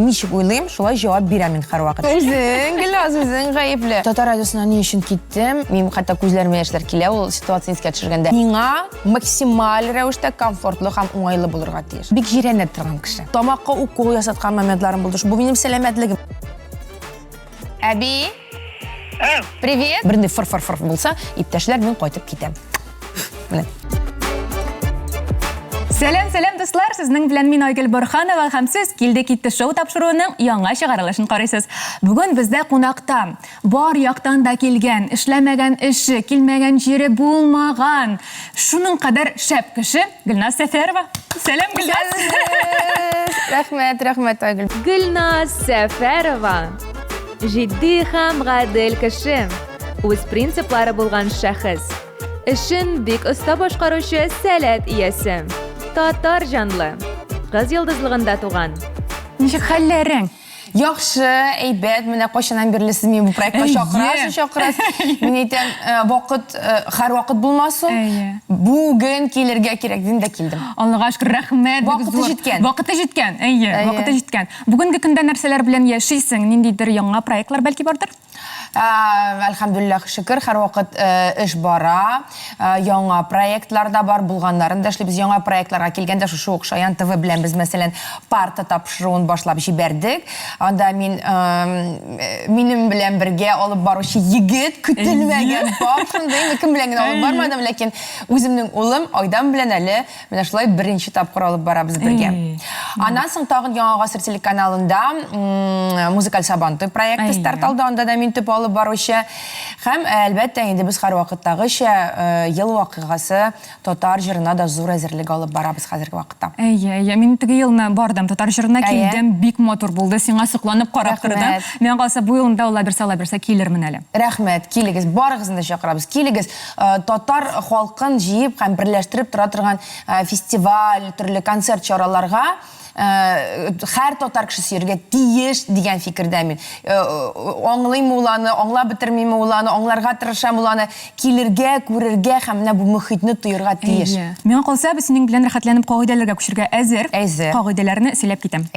ничек уйлыйм, шулай җавап бирәм мин һәрвакыт. Үзең, Гөлназ, үзең гаепле. Татар радиосына ни өчен киттем? Мин хәтта күзләремә яшьләр килә ул ситуацияне искә төшергәндә. Миңа максималь рәвештә комфортлы һәм уңайлы булырга тиеш. Бик җирәнә торган кеше. Тамакка укол ясаткан моментларым булды. Бу минем сәламәтлегем. Әби, привет. Берне фыр-фыр-фыр булса, иптәшләр мин кайтып китәм. Менә. Сәлем дуслар, сезнең белән мин Айгөл Борханова һәм сез Килде китте шоу тапшыруының яңа чыгарылышын карыйсыз. Бүген бездә кунакта бар яктан да килгән, эшләмәгән эше, килмәгән җире булмаган, шуның кадәр шәп кеше Гөлназ Сәфәрова. Сәлем, Гөлназ. Рәхмәт, Айгөл. Гөлназ Сәфәрова. Җитди һәм гадел кеше. Үз принциплары булган шәхес. Эшен бик оста башкаручы сәләт иясе. Татар жанлы. Кыз йылдызлыгында туган. Ничек хәлләрең? Яхшы, әйбәт, менә кайчаннан бирле сез мине бу проектка чакырасыз. Мин әйтәм, вакыт һәр вакыт булмас ул. Бүген килергә кирәк, дим дә килдем. Аллага шөкер, рәхмәт. Вакыты җиткән. Вакыты җиткән. Бүгенге көндә нәрсәләр белән яшисең? Ниндидер яңа проектлар бәлки бардыр? Әлхәмдүлилләх, шөкер, һәр вакыт эш бара. Яңа проектлар да бар, булганнарын да эшлибез. Яңа проектларга килгәндә шушы ук Шаян ТВ белән без мәсәлән парта тапшыруын башлап җибәрдек. Анда минем белән бергә алып баручы егет көтелмәгән пап, шундый кем белән генә алып бармадым, ләкин үземнең улым Айдан белән әле менә шулай беренче тапкыр алып барабыз бергә. Аннан соң тагын Яңа Гасыр телеканалында музыкаль Сабантуй проекты старт алды, анда да мин төп алып баручы. Һәм әлбәттә инде без һәр вакыттагыча ел вакыйгасы татар җырына да зур әзерлек алып барабыз хәзерге вакытта. Мин теге елны бардым, татар җырына килдем, бик матур булды. Сиңа сокланып карап тордым. Мен калса бу елында ала берсә килермен әле. Рәхмәт, килегез, барыгызны да чакырабыз. Килегез, татар халкын җыеп һәм берләштереп тора торган фестиваль, төрле концерт чараларга һәр татар кешесе йөрергә тиеш дигән фикердә мин. Аңлыйм уланы, аңлап бетермим уланы, аңларга тырышам уланы, килергә, күрергә һәм менә бу мөхитне тоерга тиеш. Мен калса, без синең белән рәхәтләнеп кагыйдәләргә күчәргә әзер. Кагыйдәләрне сөйләп китәм.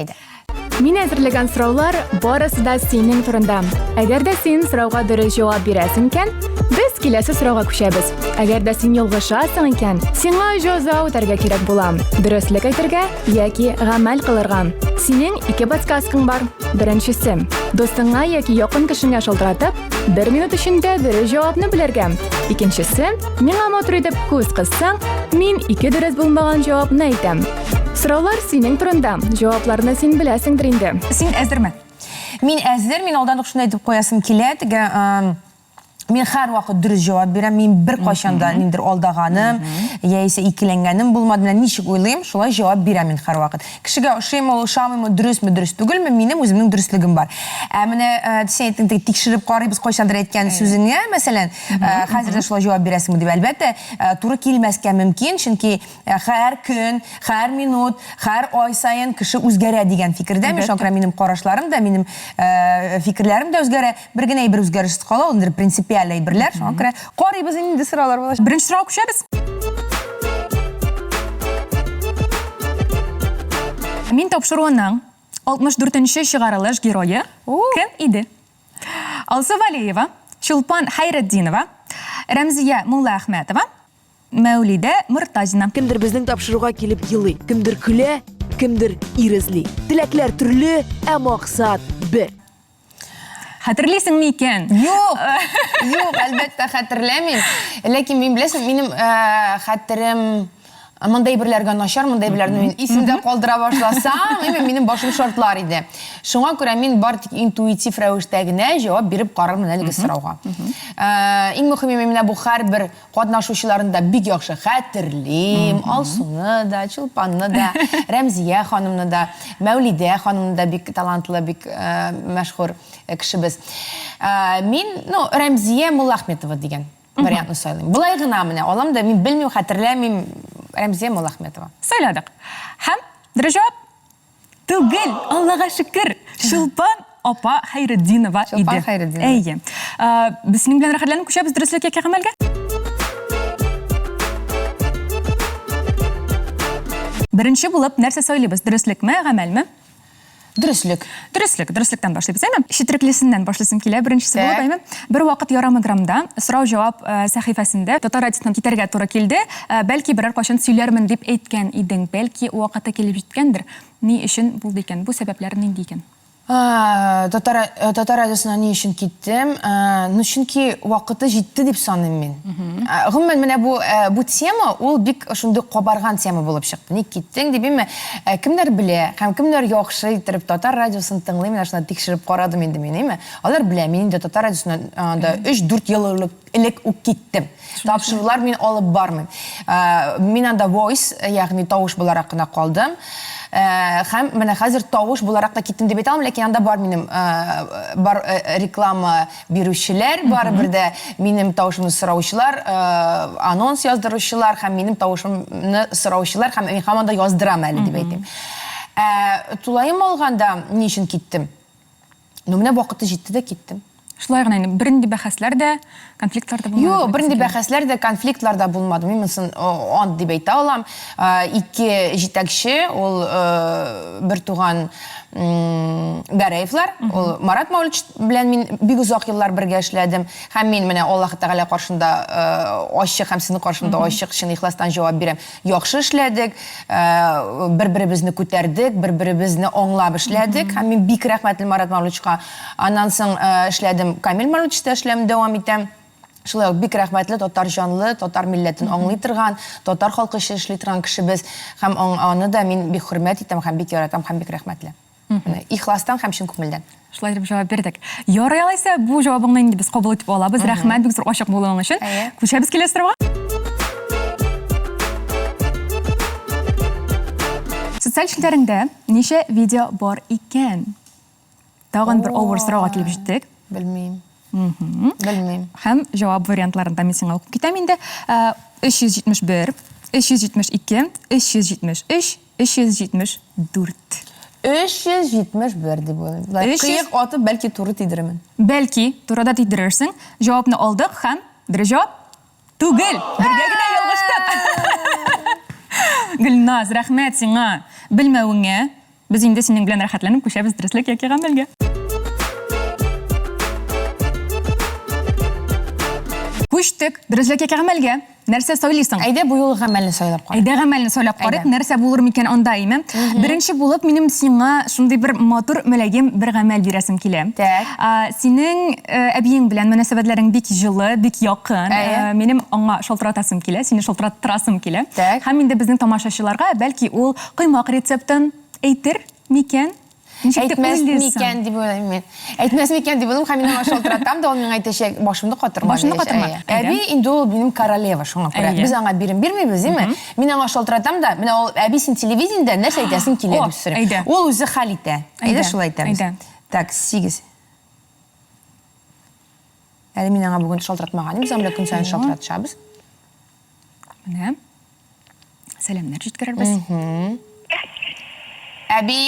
Мин әзерләгән сораулар барысы да синең турында. Әгәр дә син сорауга дөрес җавап бирәсең икән, без киләсе сорауга күчәбез. Әгәр дә син ялгышасың икән, сиңа җәза үтәргә кирәк була. Дөреслекк әйтергә яки гамәл кылырга. Синең ике подсказкаң бар. Беренчесе, достыңа яки якын кешеңә шалтыратып, 1 минут эчендә дөрес җавапны белергә. Икенчесе, миңа матур итеп күз кыссаң, мин ике дөрес булмаган җавапны әйтәм. Сораулар синең турында. Җавапларны син беләсеңдер инде. Син әзерме? Мин әзер, мин алдан ук шуны әйтеп куясым килә. Мин һәр вакыт дөрес җавап бирәм. Мин бер кайчанда ниндер алдаганым, яисә икеләнгәнем булмады. Менә ничек уйлыйм, шулай җавап бирәм мин һәр вакыт. Кешегә ошыймы, ошамыймы, дөресме, дөрес түгелме, минем үземнең дөрестлегем бар. Менә син әйттең, тикшереп карыйбыз кайчандыр әйткән сүзеңә, мәсәлән, хәзер дә шулай җавап бирәсеңме дип, әлбәттә, туры килмәскә мөмкин, чөнки һәр көн, һәр минут, һәр ай саен кеше үзгәрә дигән фикердә. Шуңа минем карашларым да, минем фикерләрем дә үзгәрә. Бер генә бер үзгәрешсез кала, ул принципиаль әйберләр. Шуңа күрә карыйбыз инде сораулар булачак. Беренче сорауга күчәбез. Мин тапшыруының 64-нче чыгарылыш герое кем иде? Алсу Валиева, Чулпан Хайретдинова, Рәмзия Муллаәхмәтова, Мәүлидә Мортазина. Кемдер безнең тапшыруга килеп елый, кемдер көлә, кемдер ирезли. Теләкләр төрле, ә максат бер. Хәтерлисеңме икән? Юк, әлбәттә хәтерләмим. Ләкин мин беләсең, минем хәтерем мондай берләргә начар, мондай берләрне мин исемдә калдыра башласам, минем башым шартлар иде. Шуңа күрә мин бар тик интуитив рәвештә генә җавап биреп карармын әлеге сорауга. Иң мөһиме менә бу һәрбер катнашучыларны да бик яхшы хәтерлим. Алсуны да, Чулпанны да, Рәмзия ханымны да, Мәүлидә ханымны да бик талантлы, бик мәшһүр кешебез. Мин, Рәмзия Муллаәхмәтова дигән вариантны сайлыйм. Булай гына менә алам да мин белмим, хәтерләмим. Рәмзия Муллаәхмәтова. Сайладык. Һәм дөрес җавап түгел. Аллага шөкер. Чулпан апа Хайретдинова иде. Чулпан Хайретдинова. Без синең белән рәхәтләнеп күчәбез дөреслеккә яки гамәлгә? Беренче булып нәрсә сөйлибез? Дөреслекме, гамәлме? Дөрөслектән башлыйбыз, әйме? Шитреклесеннән башласым килә. Беренчесе булып, әйме? Бер вакыт Ярамаграмда сорау-җавап сәхифәсендә Татар радиосыннан китәргә туры килде. Бәлки берәр кашын сөйләрмен дип әйткән идең. Бәлки вакыты килеп җиткәндер. Ни өчен булды икән? Бу сәбәпләре нинди икән? Татар радиосына ни өчен киттем? Чөнки вакыты җитте дип саныйм мин. Гомумән менә бу тема, ул бик шундый кабарган тема булып чыкты. Ник киттең дибеме? Кемнәр белә, һәм кемнәр яхшы итеп Татар радиосын тыңлый, менә шуны тикшереп карадым инде мин, әйме? Алар белә, мин инде Татар радиосына 3-4 ел элек үк киттем. Тапшырулар мин алып бармыйм. Мин анда voice, ягъни тавыш буларак кына калдым. Һәм менә хәзер тавыш буларак та киттем дип әйтәм, ләкин анда бар минем реклама бирүчеләр, бар бер дә минем тавышымны сораучылар, анонс яздыручылар һәм минем тавышымны сораучылар һәм мин һаман да яздырам әле дип әйтим. Тулайым алганда ни өчен киттем? Менә вакыты җитте дә киттем. Шулай гына инде бернинди бәхәсләр дә, конфликтлар да булмады. Юк, бернинди бәхәсләр дә, конфликтлар да булмады. Мин монысын ант дип әйтә алам. Ике җитәкче, ул бер туган Гараевлар, ул Марат Маулич белән мин бик узак еллар бергә эшләдем. Һәм мин менә Аллаһ Тәгалә каршында ачык һәм сезнең каршында ачык чын ихластан җавап бирәм. Яхшы эшләдек, бер-беребезне күтәрдек, бер-беребезне аңлап эшләдек. Һәм мин бик рәхмәтле Марат Мауличка. Аннан соң эшләдем Камил Мауличта эшләм дәвам итәм. Шулай ук бик рәхмәтле татар җанлы, татар милләтен аңлый торган, татар халкы өчен эшли торган кешебез. Һәм аны да мин бик хөрмәт итәм һәм бик яратам һәм бик рәхмәтле. Ихластан һәм чын күңелдән. Шулай дип җавап бирдек. Ярый алайса, бу җавабыңны инде без кабул итеп алабыз. Рәхмәт, бик зур ачык булуың өчен. Күчәбез киләсе сорауга. Социаль челтәрендә ничә видео бар икән? Тагын бер авыр сорауга килеп җиттек. Белмим. Белмим. Һәм җавап вариантларында мин сиңа укып китәм инде. 371, 372, 373, 374. 371 дип уйлыйм. Кыек атып бәлки туры тидеремен. Бәлки турыда тидерерсең. Җавапны алдык һәм дөрес җавап түгел. Бергә генә ялгыштык. Гөлназ, рәхмәт сиңа. Белмәвеңә без инде синең белән рәхәтләнеп күчәбез дөреслеккә яки гамәлгә. Күчтек дөреслеккә яки гамәлгә. Нәрсә сөйлисең? Әйдә бу юлы гамәлне сайлап кар. Әйдә гамәлне сөйләп карыйк. Нәрсә булыр микән анда, әйме? Беренче булып минем сиңа шундый бер матур мөләгем бер гамәл бирәсем килә. Синең әбиең белән мөнәсәбәтләрең бик җылы, бик якын. Минем аңа шалтыратасым килә, сине шалтыраттырасым килә. Һәм инде безнең тамашачыларга бәлки ул кыймак рецептын әйтер микән? Әйтмәс микән дип уйлыйм мин. Әйтмәс микән дип уйлыйм, һәм мин аңа шалтыратам да ул миңа әйтәчәк, башымны катырма. Башымны катырма. Әби инде ул минем королева, шуңа күрә. Без аңа бирмибез, әйме? Мин аңа шалтыратам да, менә ул әби син телевидениедә нәрсә әйтәсең килә дип сорый. Ул үзе хәл итә. Әйдә шулай итәбез. Так, 8. Әле мин аңа бүген шалтыратмаган, без аңа көн саен шалтыратышабыз. Менә. Сәламнәр җиткерербез. Әби,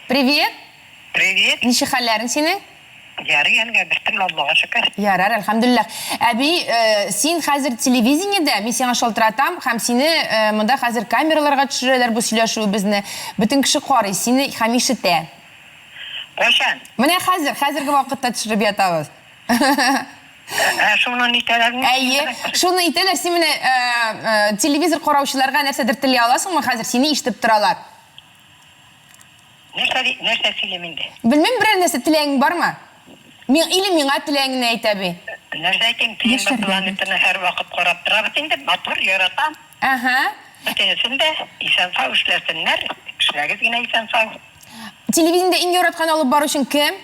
привет. Привет. Ничә хәлләрең синең? Ярый, әлегә бертем, Аллаһка шөкер. Ярар, әлхәмдүлилләх. Әби, син хәзер телевидениедә, мин сиңа шалтыратам, һәм сине монда хәзер камераларга төшерәләр бу сөйләшүебезне. Бөтен кеше карый, сине һәм ишетә. Кашан? Менә хәзерге вакытта төшереп ятабыз. Шуны нитәләрне? Әйе, шуны итәләр, син менә телевизор караучыларга нәрсәдер теләй аласыңмы хәзер? Сине ишетеп торалар. Нәрсә сөйләм инде? Белмим, берәр нәрсә теләгең бармы? Или миңа теләгеңне әйт, әби. Нәрсә әйтим, телевизор планетаны һәр вакыт карап торабыз инде, матур яратам. Бөтенесен дә исән-сау эшләсеннәр, эшләгез генә исән-сау. Телевидениедә иң яраткан алып баручың кем?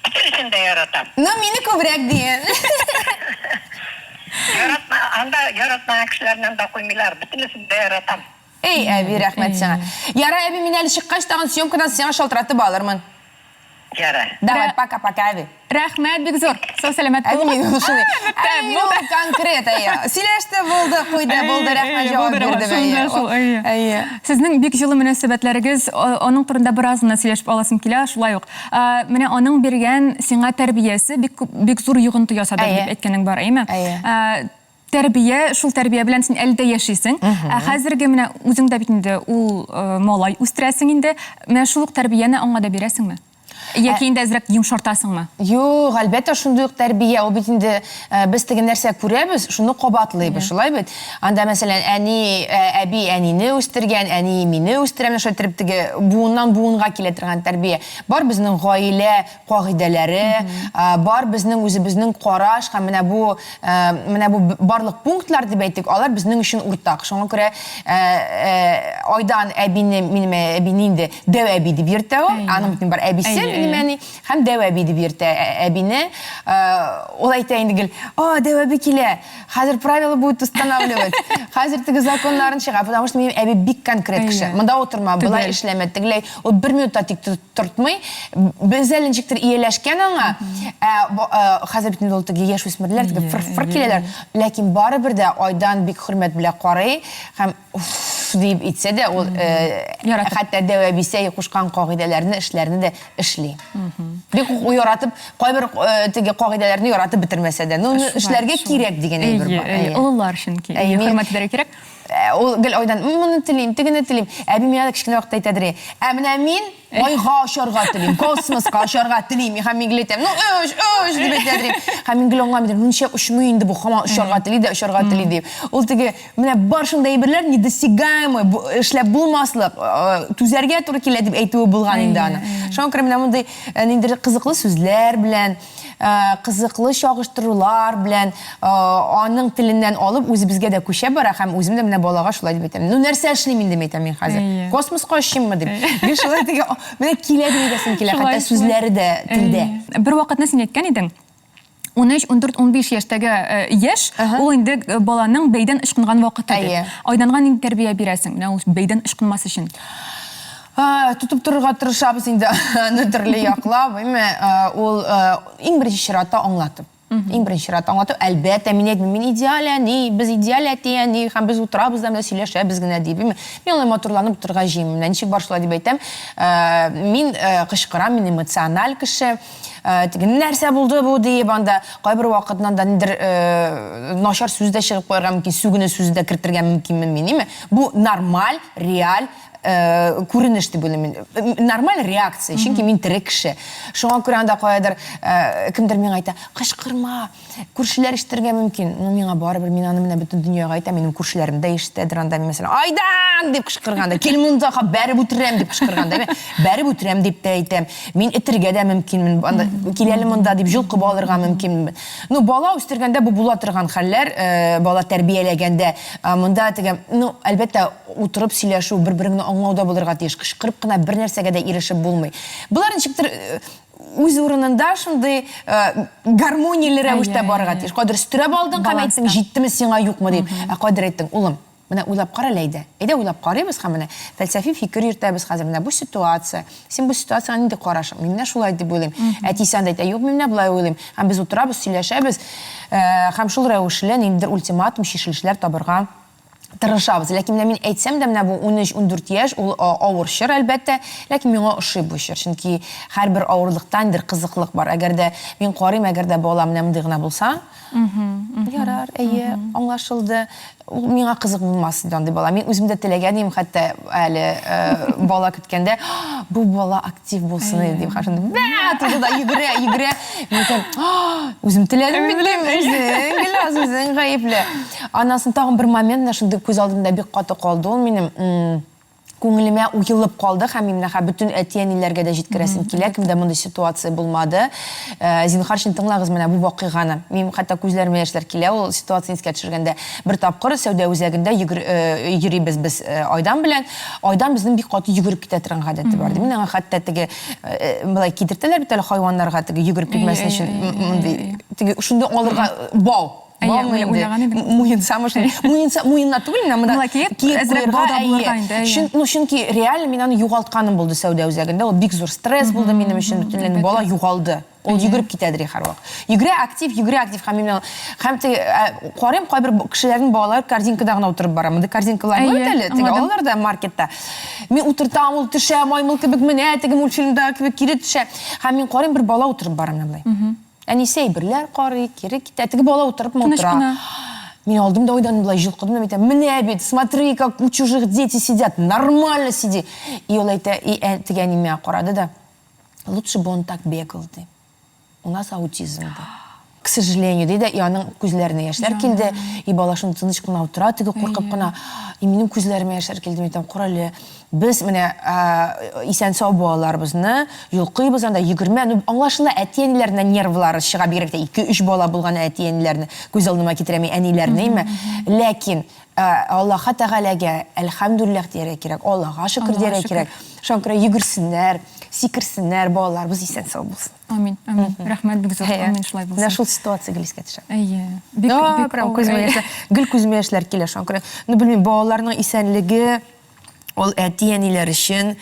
Бөтенесен дә яратам. Мине күбрәк диен. Анда яратмаган кешеләрнән дә куймыйлар, бөтенесен дә яратам. Эй, әби, рәхмәт сиңа. Яра, әби, мин әле чыккач тагын съемкадан сиңа шалтыратып алырмын. Яра. Давай, пока-пока, әби. Рәхмәт, бик зур. Сау сәламәт Әби, мин шуны. Әби, ул конкрет, әйе. Сөйләште, булды, куйды, булды, рәхмәт җавап бирде, әйе. Сезнең бик җылы мөнәсәбәтләрегез, аның турында бераз гына сөйләшеп аласым килә, шулай ук. Менә аның биргән сиңа тәрбиясе бик зур йогынты ясады дип әйткәнең бар, әйме? тәрбия, шул тәрбия белән син әле дә яшисең. Хәзерге менә үзең дә бит инде ул малай үстерәсең инде. Менә шул ук тәрбияне аңа да бирәсеңме? Яки инде әзрәк йомшартасыңмы? Юк, әлбәттә шундый ук тәрбия. Ул бит инде без теге нәрсә күрәбез, шуны кабатлыйбыз, шулай бит. Анда мәсәлән, әби әнине үстергән, әни мине үстерәм, шулай итеп теге буыннан буынга килә торган тәрбия. Бар безнең гаилә кагыйдәләре, бар безнең үзебезнең караш һәм менә бу барлык пунктлар дип әйтик, алар безнең өчен уртак. Шуңа күрә Айдан минем әбине инде дәү әби дип йөртә ул, аның бар әбисе һәм дәү әби дип йөртә әбине. Ул әйтә инде гел, дәү әби килә, хәзер правила будет устанавливать, хәзер теге законнарын чыга, потому что минем әби бик конкрет кеше. Монда утырма, былай эшләмә, тегеләй, ул 1 минутта тик тортмый, без әле ничектер ияләшкән аңа, хәзер бит инде ул теге яшь үсмерләр, теге фыр киләләр, ләкин барыбер дә Айдан бик хөрмәт белән карый һәм дип итсә дә, ул хәтта дәү әбисә кушкан кагыйдәләрне, эшләрне дә эшли. Бик яратып, кайбер теге кагыйдәләрне яратып бетермәсә дә, эшләргә кирәк дигән әйбер бар. Уллар өчен хөрмәтләре кирәк. Ул гел Айдан, моны телим, тегене телим. Әби миңа кичкенә вакытта әйтәдер. Менә мин айга ашарга телим, космоска ашарга телим, һәм мин гел әйтәм. Дип әйтәдер. Һәм мин гел аңа әйтәм, ничә ушмый инде бу, һаман ашарга тели дип. Ул теге менә бар шундай әйберләр недосягаемый, эшләп булмаслык, түзәргә туры килә дип әйтүе булган инде аны. Шуңа күрә менә мондый ниндидер кызыклы сүзләр белән, кызыклы чагыштырулар белән аның теленнән алып үзебезгә дә күчә бара һәм үзем дә менә балага шулай дип әйтәм. Нәрсә эшлим инде әйтәм мин хәзер. Космоска ашыйммы дип. Бик шулай теге менә килә дигәсем килә, хәтта сүзләре дә телдә. Бер вакытны син әйткән идең. 13, 14, 15 яшьтәге яшь, ул инде баланың бәйдән ышкынган вакыты. Айданга нинди тәрбия бирәсең? Менә ул бәйдән ышкынмас өчен. Тутып торырга тырышабыз инде, аны төрле яклап, ул иң беренче чиратта аңлатып. Иң беренче чиратта аңлатып, әлбәттә мин әйтмим, мин идеал әни, без идеал әти әни, һәм без утырабыз да сөйләшәбез генә дип. Мин аны матурланып торырга җыймын. Ничек бар шулай дип әйтәм. Мин кычкырам, мин эмоциональ кеше. Теге нәрсә булды бу дип, анда кайбер вакытнан да ниндер начар сүз дә чыгып куярга мөмкин, сүгене сүз дә кертергә мөмкинме минеме? Бу нормаль, реаль күренеш дип уйлыйм мин. Нормаль реакция, чөнки мин тере кеше. Шуңа күрә анда каядыр кемдер миңа әйтә, кычкырма, күршеләр ишетергә мөмкин. Миңа барыбер, мин аны менә бөтен дөньяга әйтәм, минем күршеләрем дә ишетәдер анда, мәсәлән, Айдан дип кычкырганда, кил монда, бәреп үтерәм дип кычкырганда, бәреп үтерәм дип тә әйтәм. Мин этергә дә мөмкинмен, анда киләле монда дип җылкып алырга мөмкинмен. Бала үстергәндә бу була торган хәлләр, бала тәрбияләгәндә, монда теге, әлбәттә утырып сөйләшү, бер-береңне аңлауда булырга тиеш, кычкырып кына бер нәрсәгә дә ирешеп булмый. Булар ничектер үз урынында шундый гармонияле рәвештә барырга тиеш. Кадәр өстерәп алдың, һәм әйттең, җиттеме сиңа юкмы дип. Кадәр әйттең, улым, менә уйлап кара әйдә. Әйдә уйлап карыйбыз һәм менә фәлсәфи фикер йөртәбез хәзер менә бу ситуация. Син бу ситуацияны нинди карашың? Мин менә шулай дип уйлыйм. Әтисән дә әйтә, юк, мин менә булай уйлыйм. Һәм без утырабыз, сөйләшәбез. Һәм шул рәвешле ниндидер ультиматум чишелешләр табырга тырышабыз. Ләкин мин әйтсәм дә, менә бу 13-14 яшь, ул авыр чор әлбәттә, ләкин миңа ошый бу чор. Чөнки һәрбер авырлыктандыр кызыклык бар. Әгәр дә мин карыйм, әгәр дә бала менә мондый гына булса, ярар, әйе, аңлашылды. Ул миңа кызык булмас иде андый бала. Мин үзем дә теләгән идем, хәтта әле бала көткәндә, бу бала актив булсын дип хәшендә. Бә, да йөгерә. Мин үзем теләдем бит, үзең гаепле. Анасын тагын бер момент шундый күз алдымда бик каты калды. Ул минем күңелемә уелып калды һәм мин бөтен әти-әниләргә дә җиткерәсем килә, кемдә мондый ситуация булмады. Зинһар өчен тыңлагыз менә бу вакыйганы. Мин хәтта күзләремә яшьләр килә, ул ситуацияны искә төшергәндә. Бер тапкыр сәүдә үзәгендә йөрибез без Айдан белән. Айдан безнең бик каты йөгереп китә торган гадәте бар. Мин аңа хәтта теге булай кидертәләр бит әле хайваннарга теге йөгереп китмәсен өчен. Теге шундый алырга бау. Муенна түгел, чөнки реально мин аны югалтқаным булды сәүдә үзәгендә. Ул бик зур стресс булды минем өчен, бөтенләй бала югалды. Ул йөгереп китәдер һәрвакыт. Йөгерә актив һәм карыйм кайбер кешеләрнең балалары корзинкада гына утырып бара. Монда корзинкалар бар әле, теге аларда маркетта. Мин утыртам, ул төшә, маймыл кебек менә, теге мультфильмда кебек кире төшә. Һәм мин карыйм, бер бала утырып бара менә булай. Әнисе әйберләр карый, кире китә. Теге бала утырып утыра. Мен алдым да ойдан былай жылқыдым да айтам, міне бет, смотри, как у чужих дети сидят, нормально сиди. И ол айта, и тіге аниме қарады да, лучше бы он так бегал, дейді. У нас аутизм, дейді. К сожалению, дейді, и аның көзлеріне яшьләр келді, и балашын тыныш қына отыра, тіге қорқып қына, и менің көзлеріме яшьләр келді, мен айтам, құралы, біз міне исән сау балаларыбызны йолқыйбыз, анда 20, аңлашыла әтиенелеріне нервлары шыға бигерәк 2-3 бала булган әтиенелеріне көз алдыма китерәм әниләрне, ләкин Аллаһ Тәгаләгә әлхәмдүлилләх дия кирәк, Аллаһка шөкер дия кирәк. Шаңкыра йөгерсеннәр, сикерсеннәр, балаларыбыз исән сау булсын. Амин, амин. Рәхмәт бик зур, амин шулай булсын. Менә шул ситуация гелискә төшә. Әйе. Прям күзмә яшьләр, гел күзмә яшьләр килә шаңкыра. Ну белмим, балаларның исәнлеге ол әтиәниләр өчен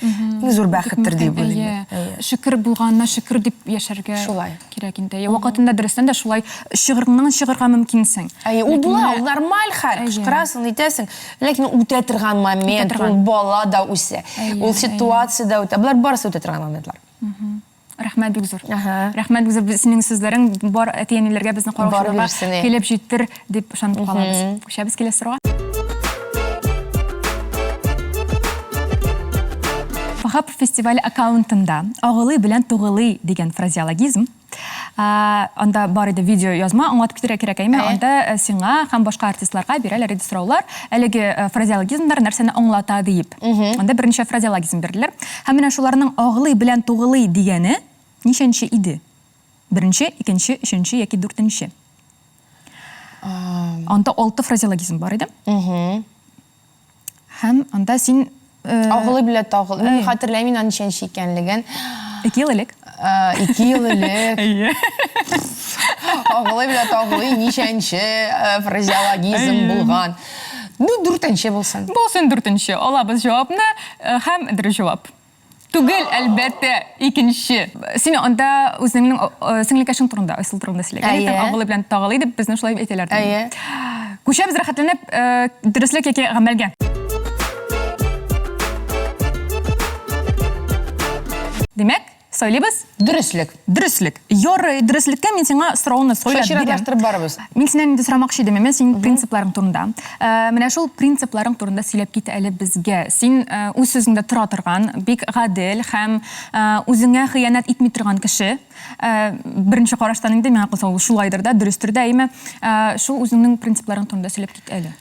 зур бәхеттер дип уйлыйм. Шөкер булганына шөкер дип яшәргә Шулай. кирәк инде. Вакытында дөрестән дә шулай шигырга мөмкинсең. Ул була, ул нормаль хәл, кычкырасың, әйтәсең. Ләкин үтә торган момент, ул бала да үсә. Ул ситуация да үтә. Булар барысы үтә торган моментлар. Рәхмәт бик зур. Рәхмәт бик зур. Синең сүзләрең бар әтиәниләргә безне караушыларга килеп җиттер дип ышанып калабыз. Күчәбез киләсе сорауга. Вахап фестиваль аккаунтында «Ағылы белән тугылы» дигән фразеологизм. Анда бар иде видео язма, аңлатып китәргә кирәк әйме. Анда сиңа һәм башка артистларга бирәләр иде сораулар. Әлеге фразеологизмнар нәрсәне аңлата дип. Анда берничә фразеологизм бирделәр. Һәм менә шуларның «Ағылы белән тугылы» дигәне ничәнче иде? Беренче, икенче, өченче яки дүртенче? Анда 6 фразеологизм бар иде. Һәм анда син Ағылы белән тагылы. Мин хәтерләмим аны ничәнче икәнлеген. 2 ел элек. 2 ел элек. Ағылы белән тагылы ничәнче фразеологизм булган. Ну, дүртенче булсын. Булсын дүртенче. Алабыз җавапны һәм дөрес җавап. Түгел, әлбәттә, икенче. Син анда үзеңнең сеңлекәшең турында, Айсыл турында сөйләгән. Ағылы белән тагылы дип безне шулай әйтәләр. Күчәбез рәхәтләнеп дөреслеккә яки гамәлгә. Демәк, сөйләбез? Дөреслек. Дөреслек. Ярый, дөреслеккә мин сиңа сорауны сөйләп бирәм. Шашыраштырып барыбыз. Мин синнән инде сорамакчы идем, мен синең принципларың турында. Менә шул принципларың турында сөйләп кит әле безгә. Син үз сүзеңдә тора торган, бик гадел һәм үзеңә хыянат итми торган кеше. Беренче караштан инде миңа калса ул шулайдыр да, дөрестер дә, әйме. Шул үзеңнең принципларың турында сөйләп кит әле.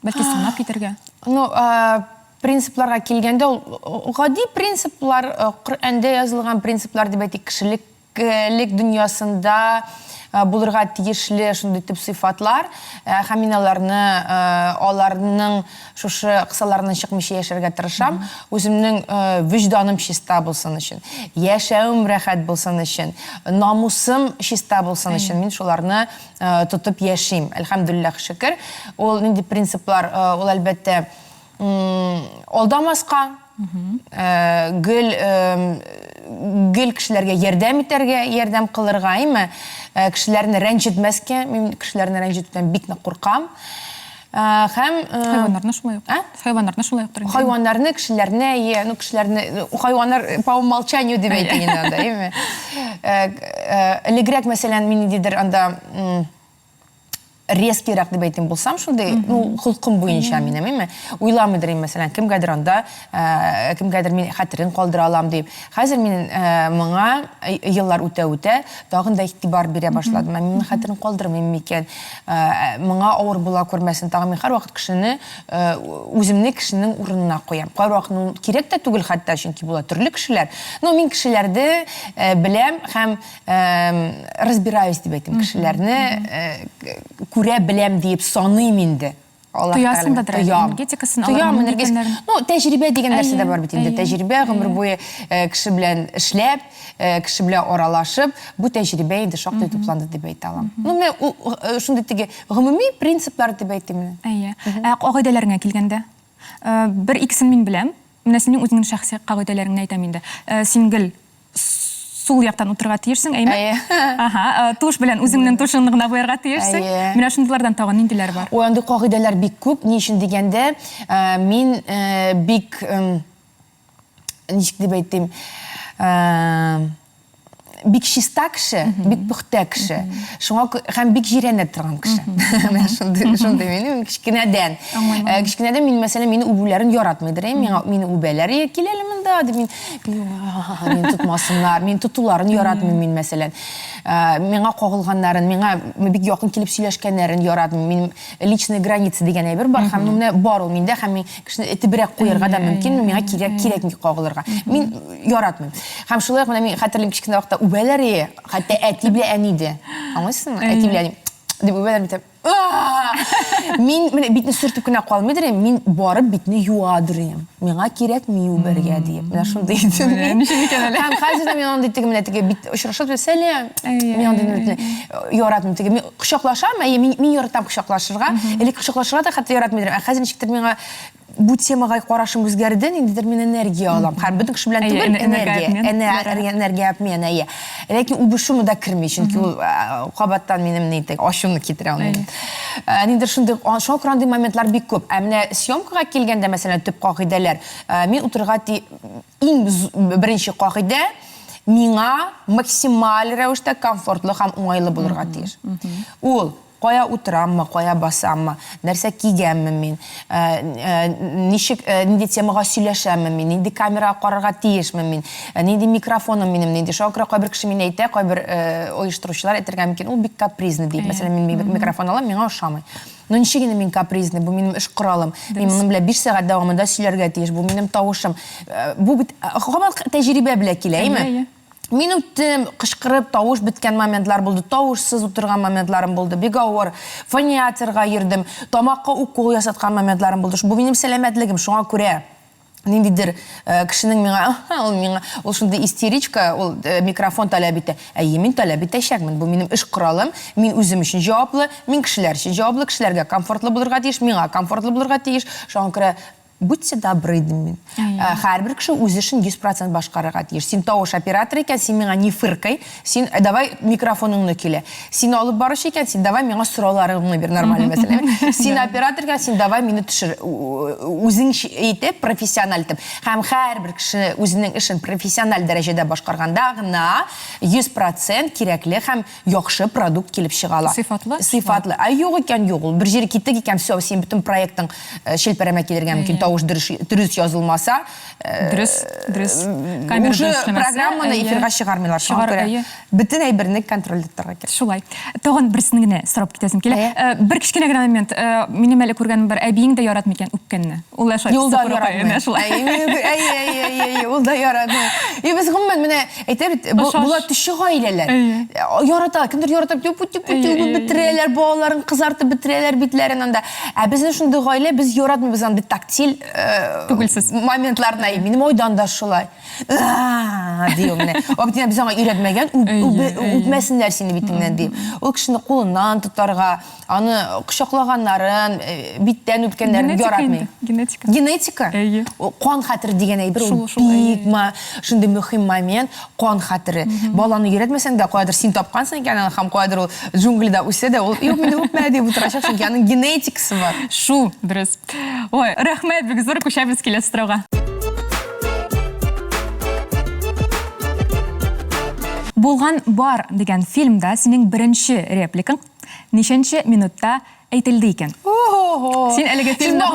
Бәлки санап китәргә. Ну, принципларга килгәндә, ул гади принциплар, Коръәндә язылган принциплар дип әйтик, кешелек дөньясында булырга тиешле шундый тип сыйфатлар, һәм мин аларның шушы кысаларынан чыкмыйча яшәргә тырышам, үземнең вөҗданым чиста булсын өчен, яшәүем рәхәт булсын өчен, намусым чиста булсын өчен мин шуларны тотып яшим. Әлхәмдүлилләх шөкер. Ул нинди принциплар, ул әлбәттә алдамаска, гел кешеләргә ярдәм итәргә, ярдәм кылырга, әйме, кешеләрне рәнҗетмәскә, мин кешеләрне рәнҗетүдән бик нык куркам. Һәм хайваннарны шулай ук. Хайваннарны шулай ук. Хайваннарны, кешеләрне, ну кешеләрне, хайваннар по умолчанию дип әйтелгән анда, әйме. Элегрәк мәсәлән, мин ниндидер анда резкирәк дип әйтим булсам, шундай, ну, холкым буенча минем, әйме. Уйламыйдыр, мәсәлән, кемгәдер анда, кемгәдер мин хәтерен калдыра алам дип. Хәзер мин моңа еллар үтә-үтә тагын да игътибар бирә башладым. Мин хәтерен калдырмыйм микән? Моңа авыр була күрмәсен, тагын мин һәрвакыт кешене үземне кешенең урынына куям. Һәрвакыт кирәк тә түгел хәтта, чөнки була төрле кешеләр. Но мин кешеләрне беләм һәм разбираюсь дип әйтим, кешеләрне күрә беләм дип саныйм инде. Тоясың да энергетикасын, аларның энергетикасын. Ну, тәҗрибә дигән нәрсә дә бар бит инде. Тәҗрибә, гомер буе кеше белән эшләп, кеше белән аралашып, бу тәҗрибә инде шактый тупланды дип әйтә алам. Ну, мен шундый теге гомуми принциплар дип әйтим. Әйе. Кагыйдәләргә килгәндә, бер икесен мин беләм. Менә синең үзеңнең шәхси кагыйдәләреңне әйтәм инде. Син гел сул яктан утырга тиешсең, әйме? Туш белән үзеңнең тушыңны гына буярга тиешсең. Менә шундыйлардан тагын ниндиләр бар? Ой, андый кагыйдәләр бик күп. Ни өчен дигәндә, мин бик ничек дип әйтим, бик чиста кеше, бик пөхтә кеше. Шуңа һәм бик җирәнә торган кеше. Менә шундый минем кичкенәдән. Кичкенәдән мин мәсәлән мине үбүләрен яратмыйдыр. Мине үбәләр киләле монда дип мин тотмасыннар, мин тотуларын яратмыйм мин мәсәлән. Миңа кагылганнарын, миңа бик якын килеп сөйләшкәннәрен яратмыйм. Мин личные границы дигән әйбер бар һәм менә бар ул миндә һәм мин кешене этебрәк куярга да мөмкин, миңа кирәк кагылырга. Мин яратмыйм. Һәм шулай ук менә мин хәтерлим кичкенә вакытта үбәләре, хәтта әти белән әни дә. Аңлыйсыңмы? Әти белән дип үбәләр бит. Мин менә битне сөртеп кенә калмыйдыр, мин барып битне юадырым. Миңа кирәкми үбәргә дип. Менә шундый идем. Һәм хәзер мин анда теге менә теге бит очрашып сәлам. Мин анда яратмыйм теге. Мин кочаклашам, мин яратам кочаклашырга. Элек кочаклашырга да хәтта яратмыйдыр. Хәзер ничектер миңа бу темага карашым үзгәрде, ниндидер мин энергия алам. Һәм бөтен кеше белән түгел энергия мен әйе. Ләкин үбешү да керми, чөнки ул кабаттан минем нитек ашуны китерә алмыйм. Ниндидер шундый шокрандый моментлар бик күп. Менә съемкага килгәндә мәсәлән төп кагыйдәләр. Мин утырга иң беренче кагыйдә миңа максималь рәвештә комфортлы һәм уңайлы булырга тиеш. Ул кая утыраммы, кая басаммы, нәрсә кигәнме мин, ничек, нинди темага сөйләшәмме мин, нинди камерага карарга тиешме мин, нинди микрофоным минем, нинди шакра кайбер кеше мине әйтә, кайбер оештыручылар әйтергә мөмкин, ул бик капризный дип. Мәсәлән, мин микрофон алам, миңа ошамый. Но ничек инде мин капризный, бу минем эш коралым. Мин моны белән 5 сәгать дәвамында сөйләргә тиеш, бу минем тавышым. Бу бит һаман тәҗрибә белән киләме? Мин үттем, кышкырып, тавыш биткән моментлар булды, тавышсыз утырган моментларым булды, бик авыр, фониаторга йөрдем, тамакка укол ясаткан моментларым булды. Бу минем сәламәтлегем, шуңа күрә ниндидер кешенең миңа ул шундый истеричка, ул микрофон таләп итә. Мин таләп итәчәкмен, бу минем эш коралым, мин үзем өчен җаваплы, мин кешеләр өчен җаваплы, кешеләргә комфортлы булырга тиеш, миңа комфортлы булырга тиеш. Шуңа күрә будьте добры, мин. Һәрбер кеше үз эшен 100% башкарырга тиеш. Син тавыш оператор икән, син миңа не фыркай, син давай микрофоныңны килә. Син алып барыш икән, син давай миңа сорауларыңны бир, нормаль мәсәлән. Син оператор икән, син давай мине төшер. Үзең итеп, профессиональ итеп. Һәм һәрбер кеше үзенең эшен профессиональ дәрәҗәдә башкарганда гына 100% кирәкле һәм яхшы продукт килеп чыгала. Сыйфатлы? Сыйфатлы. Юк икән, юк. Бер җире киттек икән, всё, син бөтен проектың шелпәрәмә килергә мөмкин. Тавыш дөрес язылмаса, дөрес. Уже программаны эфирга чыгармыйлар. Бөтен әйберне контроль итәргә кирәк. Шулай. Тагын берсен генә сорап китәсем килә. Бер кичкенә генә момент, минем әле күргәнем бар, әбиең дә яратмый икән үпкәнне. Ул шулай. Ул да яратмый. Ул да яратмый. Без гомумән менә әйтәбез, булар төшү гаиләләр. Ярата, кемдер яратып, битерәләр, балаларын кызартып битерәләр битләрен анда. Безнең шундый гаилә, без яратмыйбыз анда тактиль түгелсез моментларны. Минем ойдан да шулай. Дию менә. Обтина без аңа өйрәтмәгән, үпмәсеннәр сине битеңнән дип. Ул кешене кулыннан тотарга, аны кочаклаганнарын, биттән үпкәннәрен яратмый. Генетика. Кан хәтере дигән әйбер ул бик шундый мөһим момент, кан хәтере. Баланы өйрәтмәсәң дә кайдыр син тапкансың икән, һәм кайдыр ул джунглида үсә дә, ул юк мине үпмә дип утырачак, чөнки аның генетикасы бар. Шу, дөрес. Ой, рәхмәт, бик зур күчәбез киләсе торга. Булган бар дигән фильмда синең беренче репликаң ничәнче минутта әйтелде икән? Син әлеге фильмда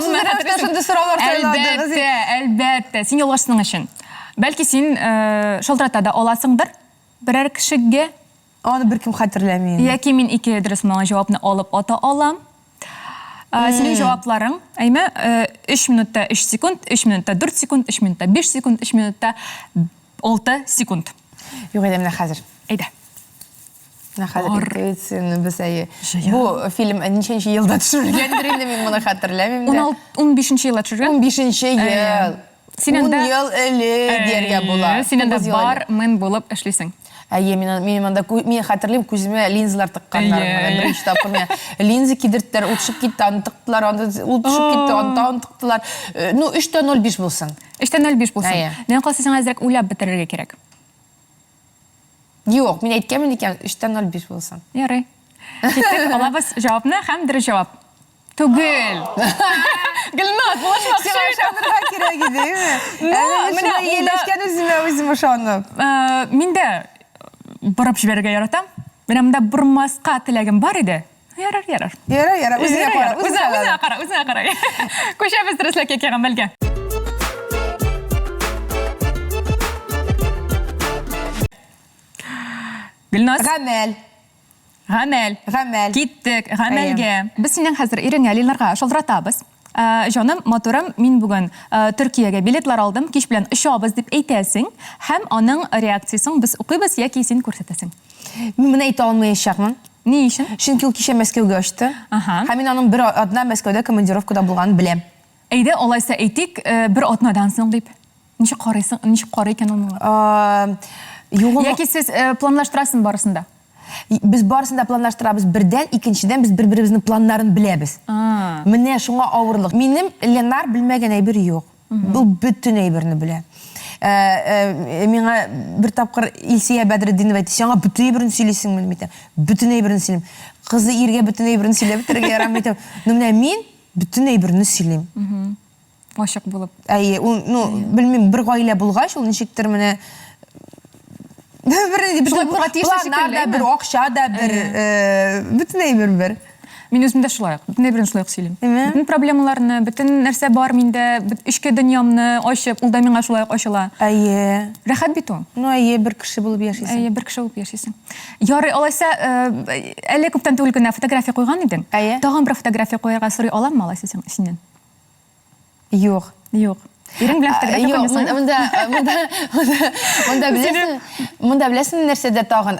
Әлбәттә, син ялгышсың өчен. Бәлки син шалтыратада аласыңдыр берәр кешегә. Аны беркем хәтерләми. Яки мин ике дөрес маңа җавапны алып ата алам. Синең җавапларың, 3 минутта 3 секунд, 3 минутта 4 секунд, 3 минутта 5 секунд, 3 минутта 6 секунд. Юк, менә хәзер. Әйдә. Менә хәзер без әйе. Бу фильм ничәнче елда төшерелгәндер инде, мин моны хәтерләмим дә. 15нче елда төшергән. 15нче ел. 10 ел элек дәргә була. Синең дә бар мен булып эшлисең. Мин хәтерлим, күземә линзалар тыкканнар. Беренче тапкыр менә линза кидерттеләр, утышып китте, аны тыктылар, аны утышып китте, аны тыктылар. 3.05 булсын. 3.05 булсын. Нән калса сиңа әзрәк уйлап бетерергә кирәк. Юк, мин әйткәнмен икән, 3.05 булсын. Ярый. Киттек, алабыз җавапны һәм дөрес җавап. Түгел. Гөлнат, булышмак шундый кирәк иде. Менә еләшкән үземә ышанып. Миндә барып жіберге яратам. Менә монда бұрмасқа теләгем бар иде. Ярар. Яра, Үзеңә қара. Көшәбез дөреслеккә килгән Гөлназ. Гамәл. Киттек, гамәлгә. Без синең хәзер иреңә Лилнарга шалтыратабыз. Җаным, моторым, мин бүген Төркиягә билетлар алдым, кич белән очабыз дип әйтәсең, һәм аның реакциясын без укыйбыз яки син күрсәтәсең. Мин моны әйтә алмаячакмын. Ни өчен? Чөнки ул кичә Мәскәүгә очты. Һәм мин аның бер атна Мәскәүдә командировкада булганын беләм. Әйдә, алайса әйтик, бер атнадан соң дип. Ничек карыйсың? Ничек карый икән ул? Яки сез планлаштырасың барысында? Без барысында планлаштырабыз бердән, икенчедән без бер-беребезнең планнарын беләбез. Менә шуңа авырлык. Минем Ленар белмәгән әйбер юк. Бу бөтен әйберне белә. Миңа бер тапкыр Илсия Бәдретдинова әйтте, "Сиңа бөтен әйберне сөйлисеңме?" дим. Бөтен әйберне сөйлим. Кызы иргә бөтен әйберне сөйләп бетерергә ярамый дип. Менә мин бөтен әйберне сөйлим. Гашык булып. Белмим, бер гаилә булгач, ул ничектер менә bir акча да bir bütün әйбер бер. Мин үземдә шулай, бөтен әйберне шулай сөйлим. Бөтен проблемаларны, бөтен нәрсә бар миндә, эчке дөньямны ачып, ул да миңа шулай ачыла. Рәхәт бит ул. Бер кеше булып яшисең. Бер кеше булып яшисең. Ярый, алайса, әле күптән түгел генә фотография куйган идең. Тагын бер фотография куярга сорый аламмы алайса синнән? Юк. Ирем белән фотография куйсаң. Монда беләсең нәрсәдә тагын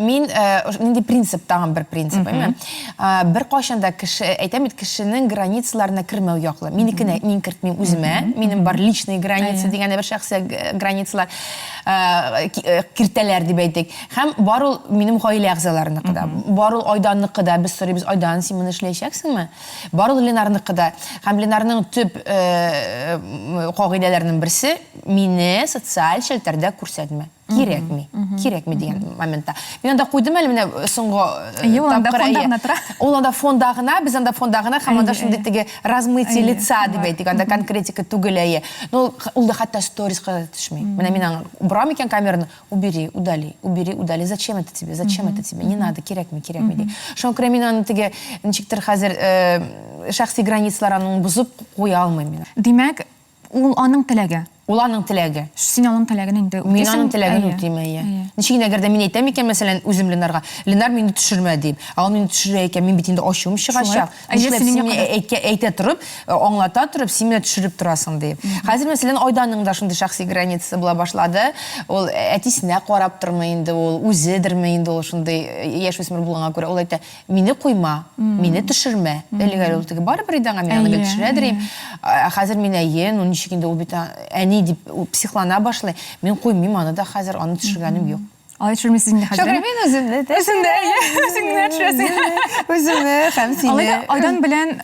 мин нинди принцип тагын бер принцип, бер кашанда кеше әйтәм бит кешенең границаларына кермәү яклы. Мин кертмим үземә, минем бар личный граница дигән бер шәхси границалар киртәләр дип әйтик. Һәм бар ул минем гаилә әгъзаларыныкы да, бар ул Айданныкы да, без сорыйбыз, Айдан син моны эшләячәксеңме? Бар ул Ленарныкы да. Һәм Ленарның төп кагыйдәләренең берсе мине социаль челтәрдә күрсәтмә. Кирәкми дигән моментта. Мин анда куйдым әле менә соңгы тапкыр. Ул анда фондагына, без анда фондагына һәм анда шундый теге размытие лица дип әйтик, анда конкретика түгел. Ул да хәтта сторискка төшми. Менә мин убрам икән камераны, удали. Зачем это тебе? Не надо, кирәкми ди. Шуңа күрә мин аны теге ничектер хәзер шәхси границаларын бузып куя алмыйм мин. Димәк, ул аның теләге. Ул аның теләге. Син аның теләген инде үтәсең. Мин аның теләген үтим. Ничек әгәрдә мин әйтәм икән, мәсәлән, үзем Ленарга, Ленар мине төшермә дип. Ал мине төшерә икән, мин бит инде ачуым чыгачак. Син әйтә торып, аңлата торып, син мине төшереп торасың дип. Хәзер мәсәлән, Айданның да шундый шәхси границасы була башлады. Ул әтисенә карап тормый инде, ул үзедерме инде, ул шундый яшь-үсмер булганга күрә, ул әйтә, мине куйма, мине төшермә. Әлегә ул теге барыбер идәнгә мин аны төшерәдер. Хәзер мин әйен, ул ничек инде ул бит дип психлана башлый. Мин куймыйм аны да хәзер аны төшергәнем юк. Алай төшермисең инде хәзер. Шөкер, мин үземне төшерәсең. Үземне һәм сине. Айдан белән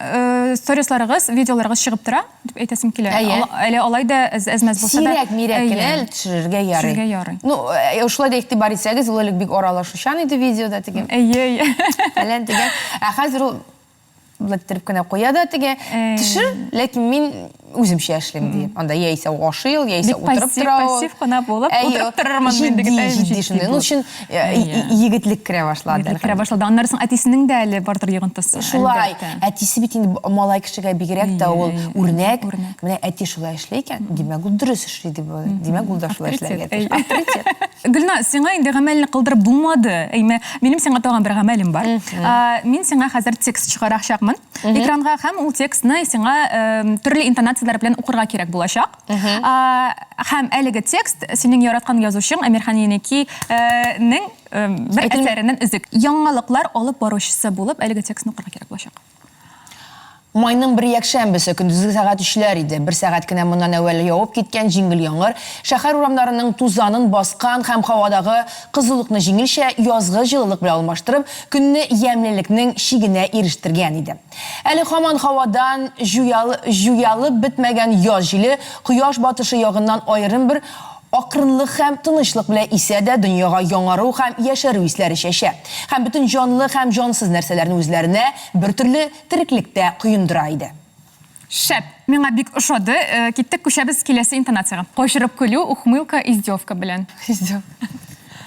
сторисларыгыз, видеоларыгыз чыгып тора дип әйтәсем килә. Әле алай да әзмәс булса да. Сирәк кенә төшерергә ярый. Шулай да игътибар итсәгез, ул бик аралашучан иде видеода тиген. Фәлән тиген. Хәзер ул блаттерып кенә куя да теге төшер, ләкин мин үземчә эшлим дип. Анда яисә ашый, яисә утырып тора. Пассив кына булып, утырып торырмын мин диген. Ул өчен егетлек керә башлады. Аннары соң әтисенең дә әле бардыр йогынтысы. Шулай. Әтисе бит инде малай кешегә бигрәк тә ул үрнәк. Менә әти шулай эшли икән, димәк ул дөрес эшли дип. Димәк ул да шулай эшләргә тиеш. Гөлназ, сиңа инде гамәлне кылдырып булмады. Минем сиңа тагын бер гамәлем бар. Мин сиңа хәзер текст чыгарачакмын. Экранга һәм ул текстны сиңа төрле интонациялар белән укырга кирәк булачак. Һәм әлеге текст синең яраткан язучың Әмирхан Енекинең бер әсәреннән үзек. Яңалыклар алып баручысы булып әлеге текстны укырга кирәк булачак. Майның бер якшәмбесе көндезге сәгать 3-ләр иде. Бер сәгать кенә моннан әввәл явып киткән җиңел яңгыр шәһәр урамнарының тузанын баскан һәм һавадагы кызылыкны җиңелчә язгы җылылык белән алмаштырып, көнне ямьлелекнең шигенә ирештергән иде. Әле һаман һавадан җуялып бетмәгән яз җиле кояш батышы ягыннан аерым бер акрынлык һәм тынычлык белән исә дә дөньяга яңару һәм яшәрү исләре чәчә. Һәм бөтен җанлы һәм җансыз нәрсәләрне үзләренә бертөрле тереклектә коендыра иде. Шәп, миңа бик ошады. Киттек күчәбез киләсе интонацияга. Кашырып көлү, ухмылка, издевка белән.